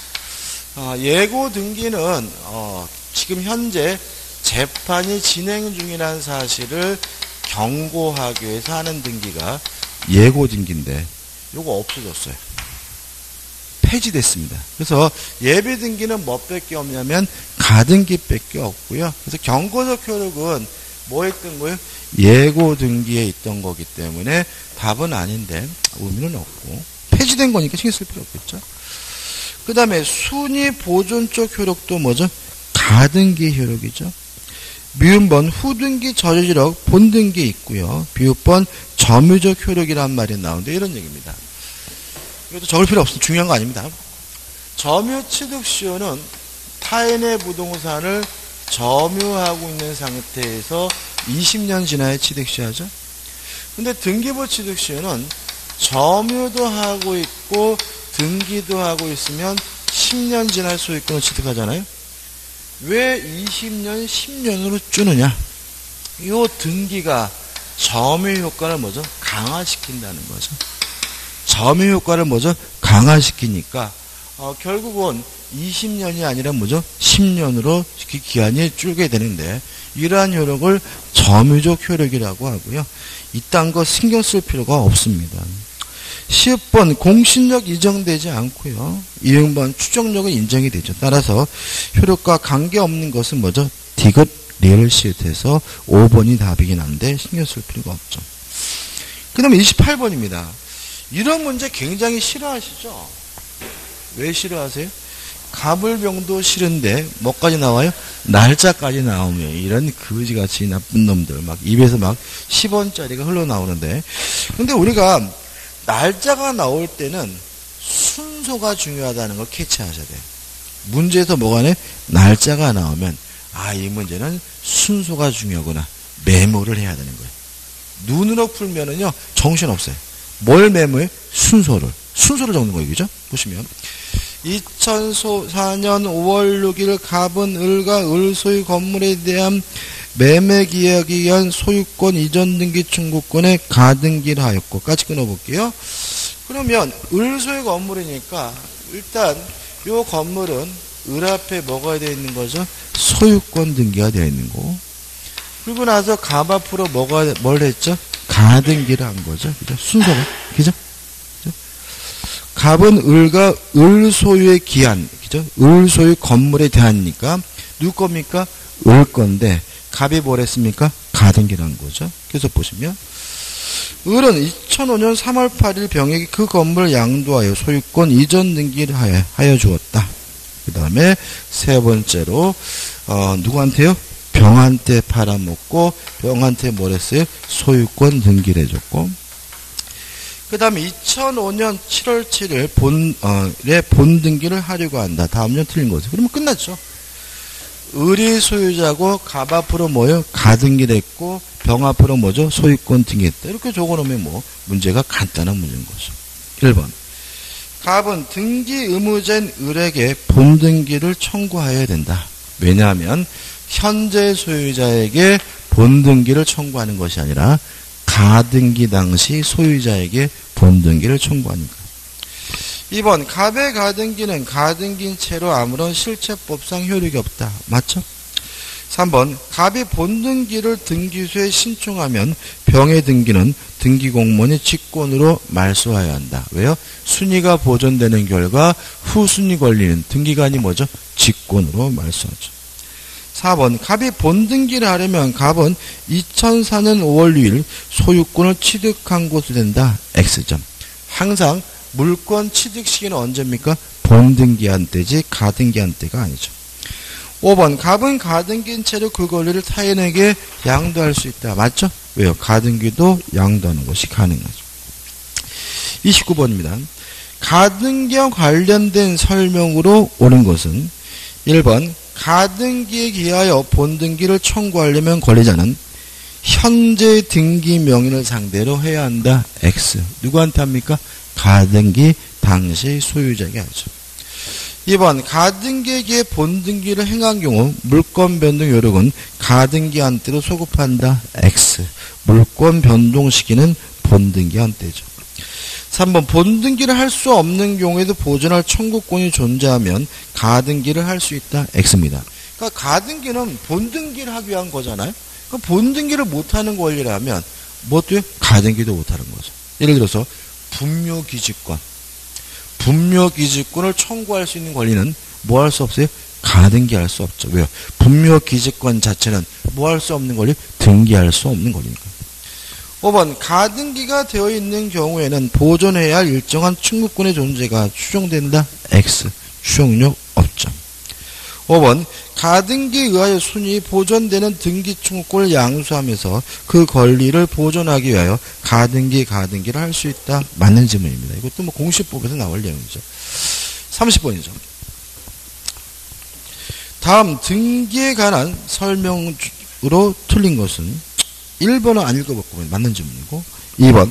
예고등기는 지금 현재 재판이 진행 중이라는 사실을 경고하기 위해서 하는 등기가 예고등기인데 요거 없어졌어요. 폐지됐습니다. 그래서 예비등기는 뭐밖에 없냐면 가등기밖에 없고요. 그래서 경고적 효력은 뭐 했던 거예요? 예고등기에 있던 거기 때문에 답은 아닌데 의미는 없고 폐지된 거니까 신경 쓸 필요 없겠죠. 그 다음에 순위 보존적 효력도 뭐죠? 가등기 효력이죠. 미음번 후등기 저지력 본등기 있고요. 비읍번 점유적 효력이란 말이 나오는데 이런 얘기입니다. 이것도 적을 필요 없어. 중요한 거 아닙니다. 점유 취득 시효는 타인의 부동산을 점유하고 있는 상태에서 20년 지나야 취득 시효죠. 근데 등기부 취득 시효는 점유도 하고 있고 등기도 하고 있으면 10년 지날 소유권을 취득하잖아요. 왜 20년, 10년으로 주느냐? 이 등기가 점유 효과를 뭐죠? 강화시킨다는 거죠. 점유 효과를 뭐죠? 강화시키니까 결국은 20년이 아니라 뭐죠? 10년으로 기한이 줄게 되는데 이러한 효력을 점유적 효력이라고 하고요. 이딴 거 신경 쓸 필요가 없습니다. 10번 공신력 인정되지 않고요. 이응번 추정력은 인정이 되죠. 따라서 효력과 관계없는 것은 뭐죠? 디귿 리을 시읒해서 5번이 답이긴 한데 신경 쓸 필요가 없죠. 그 다음에 28번입니다. 이런 문제 굉장히 싫어하시죠? 왜 싫어하세요? 가불병도 싫은데 뭐까지 나와요? 날짜까지 나오면 이런 거지같이 나쁜 놈들 막 입에서 막 10원짜리가 흘러나오는데 근데 우리가 날짜가 나올 때는 순서가 중요하다는 걸 캐치하셔야 돼요. 문제에서 뭐가 네 날짜가 나오면 이 문제는 순서가 중요하구나. 메모를 해야 되는 거예요. 눈으로 풀면은요 정신없어요. 뭘 메모해? 순서를 적는 거예요. 그죠? 보시면 2004년 5월 6일 갑은 을과 을소유 건물에 대한 매매 기약에 의한 소유권 이전 등기 청구권에 가등기를 하였고까지 끊어볼게요. 그러면 을소유 건물이니까 일단 이 건물은 을 앞에 뭐가 되어 있는 거죠? 소유권 등기가 되어 있는 거. 그리고 나서 갑 앞으로 뭘 했죠? 가등기를 한 거죠. 그죠? 순서가. 그죠? 갑은 을과 을 소유의 기한, 그죠? 을 소유 건물에 대하니까 누구 겁니까? 을 건데 갑이 뭘 했습니까? 가등기를 한 거죠. 그래서 보시면 을은 2005년 3월 8일 병에게 그 건물을 양도하여 소유권 이전 등기를 하여 주었다. 그 다음에 세 번째로 누구한테요? 병한테 팔아먹고 병한테 뭘 했어요? 소유권 등기를 해줬고 그 다음에 2005년 7월 7일 본등기를 하려고 한다. 다음 년 틀린 거죠. 그러면 끝났죠. 을이 소유자고 갑 앞으로 뭐요? 가등기를 했고 병 앞으로 뭐죠? 소유권 등기했다. 이렇게 적어놓으면 뭐 문제가 간단한 문제인 거죠. 1번 갑은 등기 의무자인 을에게 본등기를 청구하여야 된다. 왜냐하면 현재 소유자에게 본등기를 청구하는 것이 아니라 가등기 당시 소유자에게 본등기를 청구하니까. 2번 갑의 가등기는 가등기인 채로 아무런 실체법상 효력이 없다. 맞죠? 3번 갑이 본등기를 등기소에 신청하면 병의 등기는 등기공무원이 직권으로 말소하여야 한다. 왜요? 순위가 보존되는 결과 후순위 권리는 등기관이 뭐죠? 직권으로 말소하죠. 4번 갑이 본등기를 하려면 갑은 2004년 5월 6일 소유권을 취득한 곳이 된다. X점. 항상 물권 취득 시기는 언제입니까? 본등기한 때지 가등기한 때가 아니죠. 5번 갑은 가등기인 채로 그 권리를 타인에게 양도할 수 있다. 맞죠? 왜요? 가등기도 양도하는 것이 가능하죠. 29번입니다. 가등기와 관련된 설명으로 옳은 것은 1번 가등기에 기하여 본등기를 청구하려면 권리자는 현재 등기 명인을 상대로 해야 한다. X. 누구한테 합니까? 가등기 당시 소유자에게 하죠. 2번 가등기에 본등기를 행한 경우 물권 변동 요력은 가등기 한때로 소급한다. X. 물권 변동 시기는 본등기 한때죠. 3번 본등기를 할 수 없는 경우에도 보존할 청구권이 존재하면 가등기를 할 수 있다. X입니다. 그러니까 가등기는 본등기를 하기 위한 거잖아요. 그러니까 본등기를 못하는 권리라면 뭐도 가등기도 못하는 거죠. 예를 들어서 분묘기지권을 청구할 수 있는 권리는 뭐 할 수 없어요? 가등기할 수 없죠. 왜요? 분묘기지권 자체는 뭐 할 수 없는 권리? 등기할 수 없는 권리니까. 5번 가등기가 되어 있는 경우에는 보존해야 할 일정한 청구권의 존재가 추정된다. X. 추정력 없죠. 5번 가등기에 의하여 순위 보존되는 등기 청구권을 양수하면서 그 권리를 보존하기 위하여 가등기를 할 수 있다. 맞는 질문입니다. 이것도 뭐 공시법에서 나올 내용이죠. 30번이죠. 다음 등기에 관한 설명으로 틀린 것은 1번은 안 읽어봤고 맞는 질문이고 2번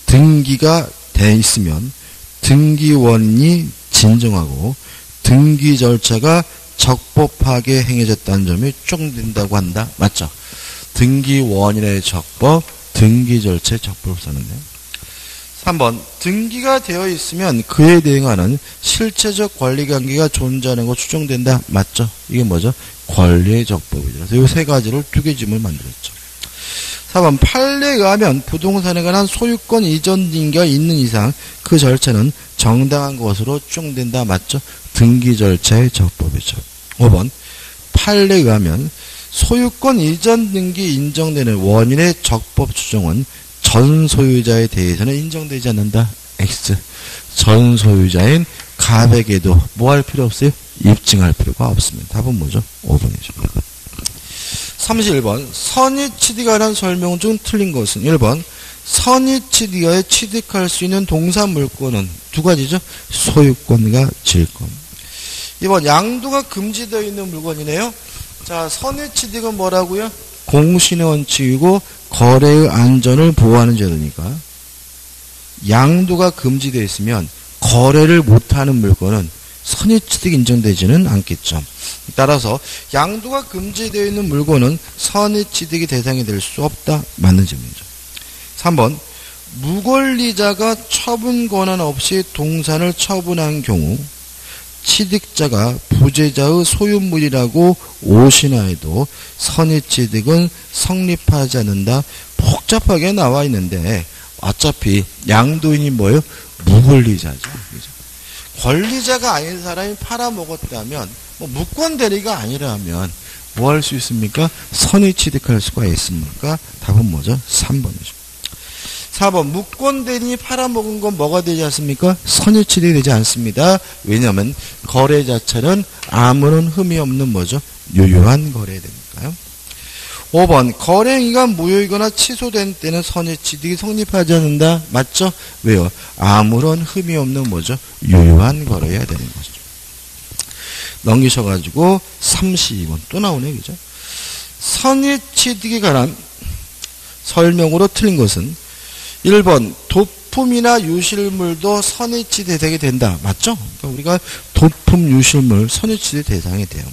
등기가 돼 있으면 등기원이 진정하고 등기 절차가 적법하게 행해졌다는 점이 추정된다고 한다. 맞죠? 등기원인의 적법, 등기 절차의 적법을 썼는데 3번 등기가 되어 있으면 그에 대응하는 실체적 권리관계가 존재하는 거 추정된다. 맞죠? 이게 뭐죠? 권리의 적법이죠. 그래서 이 세 가지를 두 개 질문을 만들었죠. 4번 판례에 의하면 부동산에 관한 소유권 이전 등기가 있는 이상 그 절차는 정당한 것으로 추정된다. 맞죠? 등기 절차의 적법이죠. 5번 판례에 의하면 소유권 이전 등기 인정되는 원인의 적법 추정은 전 소유자에 대해서는 인정되지 않는다. X. 전 소유자인 갑에게도 뭐 할 필요 없어요? 입증할 필요가 없습니다. 답은 뭐죠? 5번이죠. 31번 선의취득에 관한 설명 중 틀린 것은 1번 선의취득에 취득할 수 있는 동사물권은 두 가지죠. 소유권과 질권. 2번 양도가 금지되어 있는 물건이네요. 자, 선의취득은 뭐라고요? 공신의 원칙이고 거래의 안전을 보호하는 제도니까 양도가 금지되어 있으면 거래를 못하는 물건은 선의취득 인정되지는 않겠죠. 따라서 양도가 금지되어 있는 물건은 선의취득의 대상이 될 수 없다. 맞는 질문이죠. 3번 무권리자가 처분 권한 없이 동산을 처분한 경우 취득자가 부재자의 소유물이라고 오신하여도 선의취득은 성립하지 않는다. 복잡하게 나와 있는데 어차피 양도인이 뭐예요? 무권리자죠. 그죠? 권리자가 아닌 사람이 팔아먹었다면 무권 대리가 아니라면 뭐 할 수 있습니까? 선의취득할 수가 있습니까? 답은 뭐죠? 3번이죠. 4번 무권 대리인이 팔아먹은 건 뭐가 되지 않습니까? 선의취득이 되지 않습니다. 왜냐하면 거래 자체는 아무런 흠이 없는 뭐죠? 유효한 거래되니까요. 5번 거래 행위가 무효이거나 취소된 때는 선의취득이 성립하지 않는다. 맞죠? 왜요? 아무런 흠이 없는 뭐죠? 유효한 거래여야 되는 것이죠. 넘기셔가지고 32번 또 나오네. 그죠? 선의취득에 관한 설명으로 틀린 것은 1번 도품이나 유실물도 선의취득 대상이 된다. 맞죠? 그러니까 우리가 도품, 유실물 선의취득 대상이 돼요.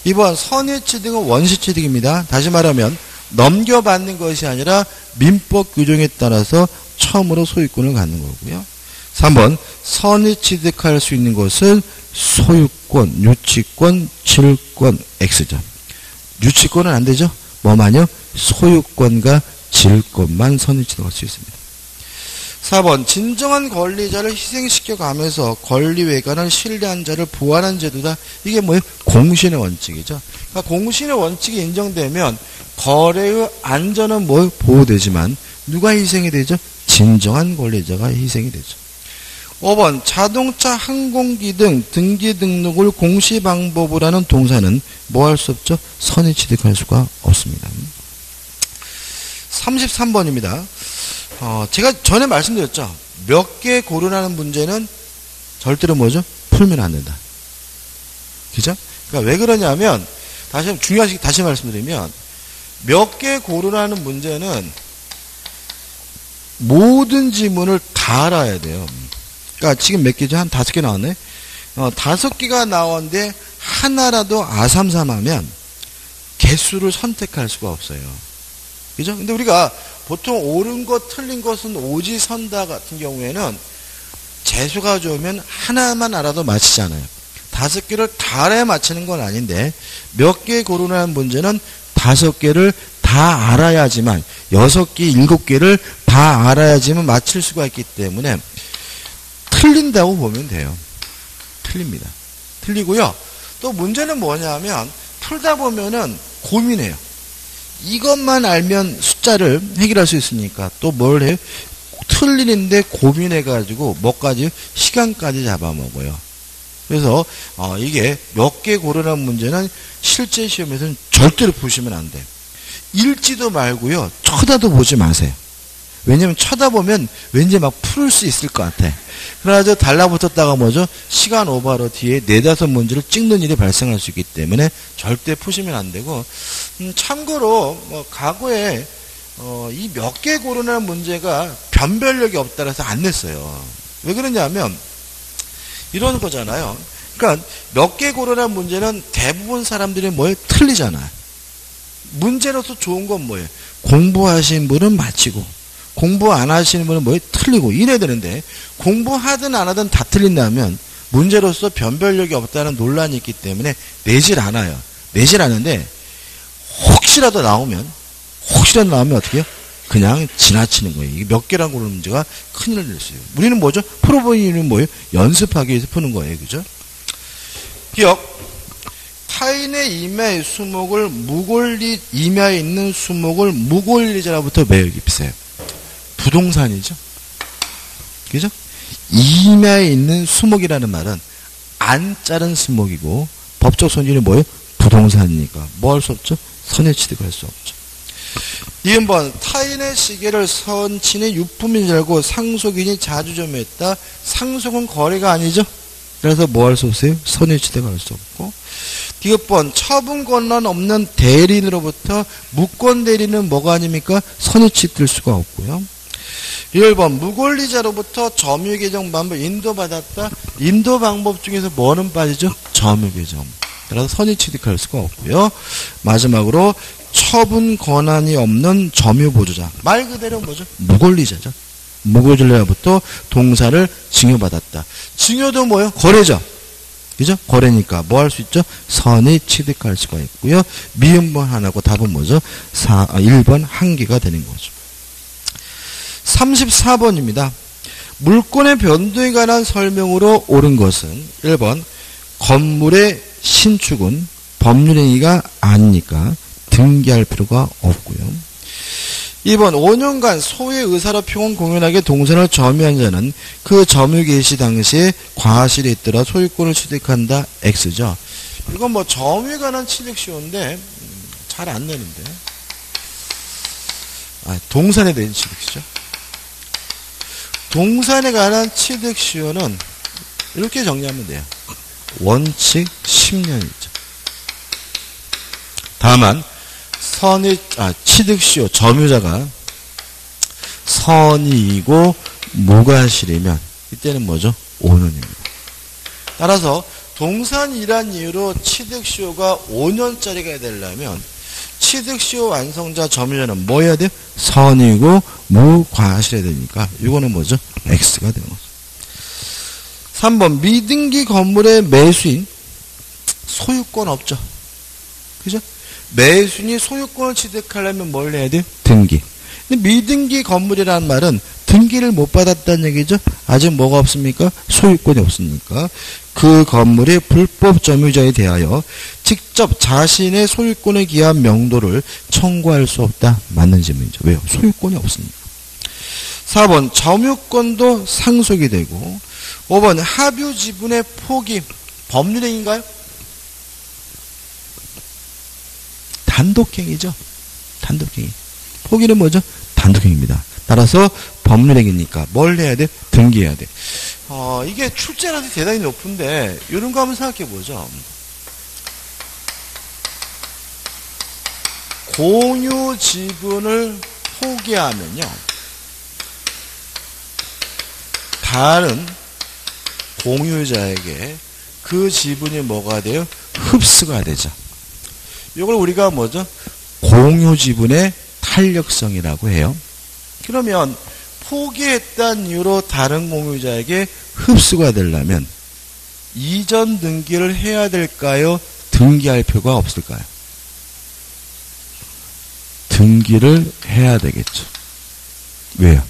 2번 선의취득은 원시취득입니다. 다시 말하면 넘겨받는 것이 아니라 민법 규정에 따라서 처음으로 소유권을 갖는 거고요. 3번 선의취득할 수 있는 것은 소유권, 유치권, 질권, X죠. 유치권은 안 되죠? 뭐만요? 소유권과 질권만 선의취득할 수 있습니다. 4번 진정한 권리자를 희생시켜 가면서 권리 외관을 신뢰한 자를 보완한 제도다. 이게 뭐예요? 공신의 원칙이죠. 그러니까 공신의 원칙이 인정되면 거래의 안전은 뭐 보호되지만 누가 희생이 되죠? 진정한 권리자가 희생이 되죠. 5번 자동차, 항공기 등 등기 등록을 공시 방법으로 하는 동사는 뭐 할 수 없죠? 선의취득할 수가 없습니다. 33번입니다. 제가 전에 말씀드렸죠. 몇 개 고르라는 문제는 절대로 뭐죠? 풀면 안 된다. 그죠? 그러니까 왜 그러냐면, 다시 말씀드리면, 몇 개 고르라는 문제는 모든 지문을 다 알아야 돼요. 그러니까 지금 몇 개죠? 한 5개 나왔네? 5개가 나오는데 하나라도 아삼삼하면 개수를 선택할 수가 없어요. 그죠? 근데 우리가 보통 옳은 것, 틀린 것은 오지선다 같은 경우에는 재수가 좋으면 하나만 알아도 맞히잖아요. 5개를 다 알아야 맞히는 건 아닌데 몇 개 고르라는 문제는 5개를 다 알아야지만 6개, 7개를 다 알아야지만 맞힐 수가 있기 때문에 틀린다고 보면 돼요. 틀립니다. 틀리고요. 또 문제는 뭐냐면 풀다 보면은 고민해요. 이것만 알면 숫자를 해결할 수 있으니까 또 뭘 해요? 틀리는데 고민해가지고 뭐까지 시간까지 잡아먹어요. 그래서 이게 몇 개 고르라는 문제는 실제 시험에서는 절대로 보시면 안 돼요. 읽지도 말고요. 쳐다도 보지 마세요. 왜냐면 쳐다보면 왠지 막 풀을 수 있을 것 같아. 그래가지고 달라붙었다가 뭐죠? 시간 오버로 뒤에 4-5문제를 찍는 일이 발생할 수 있기 때문에 절대 푸시면 안 되고, 참고로 과거에 이 몇 개 고르라는 문제가 변별력이 없다고 해서 안 냈어요. 왜 그러냐면 이런 거잖아요. 그러니까 몇 개 고르라는 문제는 대부분 사람들이 뭐예요? 틀리잖아요. 문제로서 좋은 건 뭐예요? 공부하신 분은 맞히고 공부 안 하시는 분은 뭐예요? 틀리고 이래야 되는데 공부하든 안 하든 다 틀린다면 문제로서 변별력이 없다는 논란이 있기 때문에 내질 않아요. 내질 않는데 혹시라도 나오면 어떻게 해요? 그냥 지나치는 거예요. 이게 몇 개라고 그러는 문제가 큰일을 냈어요. 우리는 뭐죠? 프로보이는 뭐예요? 연습하기 위해서 푸는 거예요. 그죠? 기억. 타인의 이마의 수목을 이마에 있는 수목을 무골리자로부터 매우 깊세요. 부동산이죠. 그죠? 이마에 있는 수목이라는 말은 안 자른 수목이고 법적 손실이 뭐예요? 부동산이니까 뭐 할 수 없죠? 선의 취득할 수 없죠. 2번 타인의 시계를 선친의 유품인 줄 알고 상속인이 자주 점유했다. 상속은 거래가 아니죠. 그래서 뭐 할 수 없어요? 선의 취득할 수 없고. 2번 처분 권한 없는 대리인으로부터 무권 대리는 뭐가 아닙니까? 선의 취득될 수가 없고요. 1번 무권리자로부터 점유 개정 방법 인도받았다. 인도 방법 중에서 뭐는 빠지죠? 점유 개정. 따라서 선의 취득할 수가 없고요. 마지막으로 처분 권한이 없는 점유 보조자. 말 그대로 뭐죠? 무권리자죠. 무권리자로부터 동사를 증여받았다. 증여도 뭐예요? 거래죠. 그죠? 거래니까 뭐 할 수 있죠? 선의 취득할 수가 있고요. 미음번 하나고 답은 뭐죠? 1번 한 개가 되는 거죠. 34번입니다. 물권의 변동에 관한 설명으로 옳은 것은 1번 건물의 신축은 법률행위가 아니니까 등기할 필요가 없고요. 2번 5년간 소의 의사로 평온 공연하게 동산을 점유한 자는 그 점유 개시 당시에 과실이 있더라 소유권을 취득한다. X죠. 이건 뭐 점유에 관한 취득 시효인데 잘 안 내는데. 동산에 대한 취득시죠. 동산에 관한 취득 시효는 이렇게 정리하면 돼요. 원칙 10년이죠. 다만 취득시효 점유자가 선이이고 무과실이면 이때는 뭐죠? 5년입니다. 따라서 동산이란 이유로 취득시효가 5년짜리가 되려면 취득시효 완성자 점유자는 뭐 해야 돼요? 선이고 무과실해야 되니까 이거는 뭐죠? X가 되는 거죠. 3번 미등기 건물의 매수인 소유권 없죠. 그죠? 매수인이 소유권을 취득하려면 뭘 해야 돼요? 등기. 근데 미등기 건물이라는 말은 등기를 못 받았다는 얘기죠. 아직 뭐가 없습니까? 소유권이 없으니까 그 건물의 불법 점유자에 대하여 직접 자신의 소유권에 기한 명도를 청구할 수 없다. 맞는 질문이죠. 왜요? 소유권이 없으니까. 4번 점유권도 상속이 되고 5번 합유 지분의 포기 법률행위인가요? 단독행위죠. 단독행위. 포기는 뭐죠? 단독행위입니다. 따라서 법률행위니까 뭘 해야 돼? 등기해야 돼. 이게 출제라도 대단히 높은데 이런 거 한번 생각해 보죠. 공유 지분을 포기하면요. 다른 공유자에게 그 지분이 뭐가 돼요? 흡수가 되죠. 이걸 우리가 뭐죠? 공유 지분의 탄력성이라고 해요. 그러면 포기했다는 이유로 다른 공유자에게 흡수가 되려면 이전 등기를 해야 될까요? 등기할 필요가 없을까요? 등기를 해야 되겠죠. 왜요?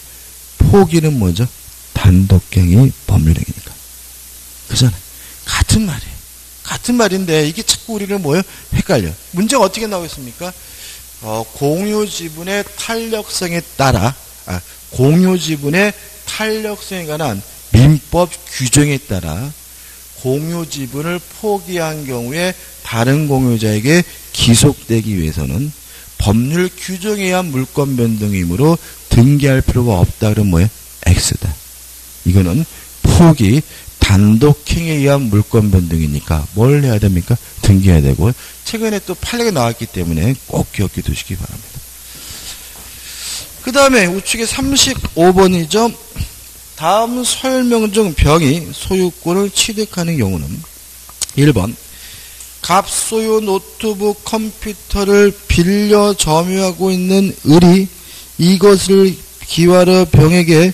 포기는 뭐죠? 단독행위 법률행위니까. 그잖아요. 같은 말이에요. 같은 말인데 이게 자꾸 우리를 뭐예요? 헷갈려. 문제가 어떻게 나오겠습니까? 공유 지분의 탄력성에 따라 공유 지분의 탄력성에 관한 민법 규정에 따라 공유 지분을 포기한 경우에 다른 공유자에게 기속되기 위해서는 법률 규정에 의한 물권 변동이므로 등기할 필요가 없다. 그러면 뭐예요? X다. 이거는 포기 단독행위에 의한 물권 변동이니까 뭘 해야 됩니까? 등기해야 되고 최근에 또 판례가 나왔기 때문에 꼭 기억해 두시기 바랍니다. 그 다음에 우측에 35번이죠. 다음 설명 중 병이 소유권을 취득하는 경우는 1번 갑소유 노트북 컴퓨터를 빌려 점유하고 있는 을이 이것을 기와로 병에게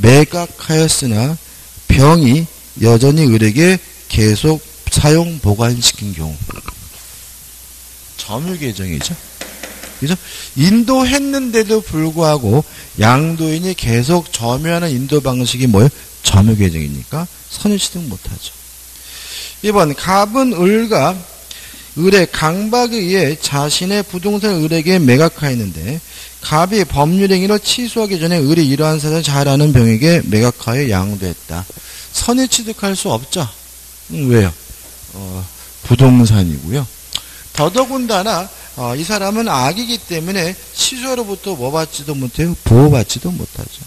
매각하였으나 병이 여전히 을에게 계속 사용 보관시킨 경우. 점유 계정이죠. 그죠? 인도했는데도 불구하고 양도인이 계속 점유하는 인도 방식이 뭐예요? 점유 계정이니까 선유 취득 못하죠. 2번 갑은 을과 을의 강박에 의해 자신의 부동산을 을에게 매각하였는데 갑이 법률행위를 취소하기 전에 을이 이러한 사실을 잘 아는 병에게 매각하여 양도했다. 선의 취득할 수 없죠. 왜요? 부동산이고요. 더더군다나 이 사람은 악이기 때문에 취소로부터 뭐 받지도 못해요? 보호받지도 못하죠.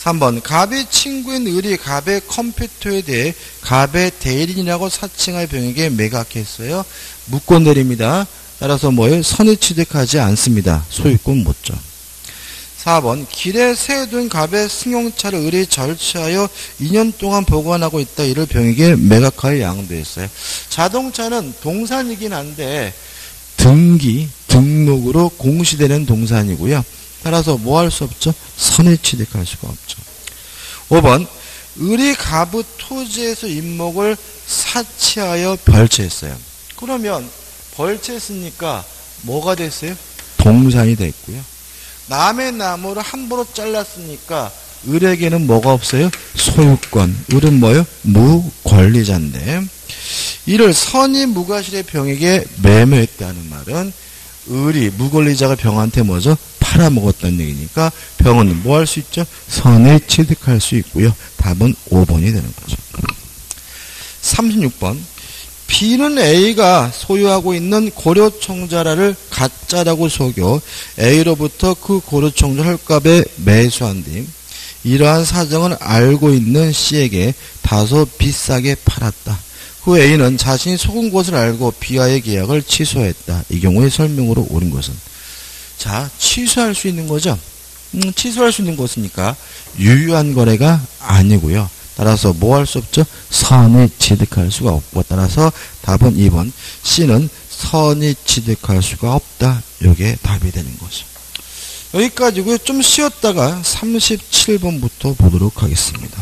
3번 갑의 친구인 을이 갑의 컴퓨터에 대해 갑의 대리인이라고 사칭할 병에게 매각했어요. 무권 내립니다. 따라서 뭐예요? 선의 취득하지 않습니다. 소유권 못죠. 4번 길에 세워둔 갑의 승용차를 을이 절취하여 2년 동안 보관하고 있다. 이를 병에게 매각하여 양도했어요. 자동차는 동산이긴 한데 등록으로 공시되는 동산이고요. 따라서 뭐 할 수 없죠? 선의 취득할 수가 없죠. 5번 을이 갑의 토지에서 임목을 사치하여 벌채했어요. 그러면 벌채했으니까 뭐가 됐어요? 동산이 됐고요. 남의 나무를 함부로 잘랐으니까 을에게는 뭐가 없어요? 소유권. 을은 뭐예요? 무권리자인데 이를 선이 무과실의 병에게 매매했다는 말은 을이 무권리자가 병한테 뭐죠? 팔아먹었다는 얘기니까 병은 뭐 할 수 있죠? 선을 취득할 수 있고요. 답은 5번이 되는 거죠. 36번 B는 A가 소유하고 있는 고려청자라를 가짜라고 속여 A로부터 그 고려청자 헐값에 매수한 뒤 이러한 사정을 알고 있는 C에게 다소 비싸게 팔았다. 그 A는 자신이 속은 것을 알고 B와의 계약을 취소했다. 이 경우에 설명으로 옳은 것은 자 취소할 수 있는 거죠. 취소할 수 있는 것이니까 유효한 거래가 아니고요. 따라서 뭐 할 수 없죠? 선의 취득할 수가 없고 따라서 답은 2번 C는 선의 취득할 수가 없다. 이게 답이 되는 거죠. 여기까지고요. 좀 쉬었다가 37번부터 보도록 하겠습니다.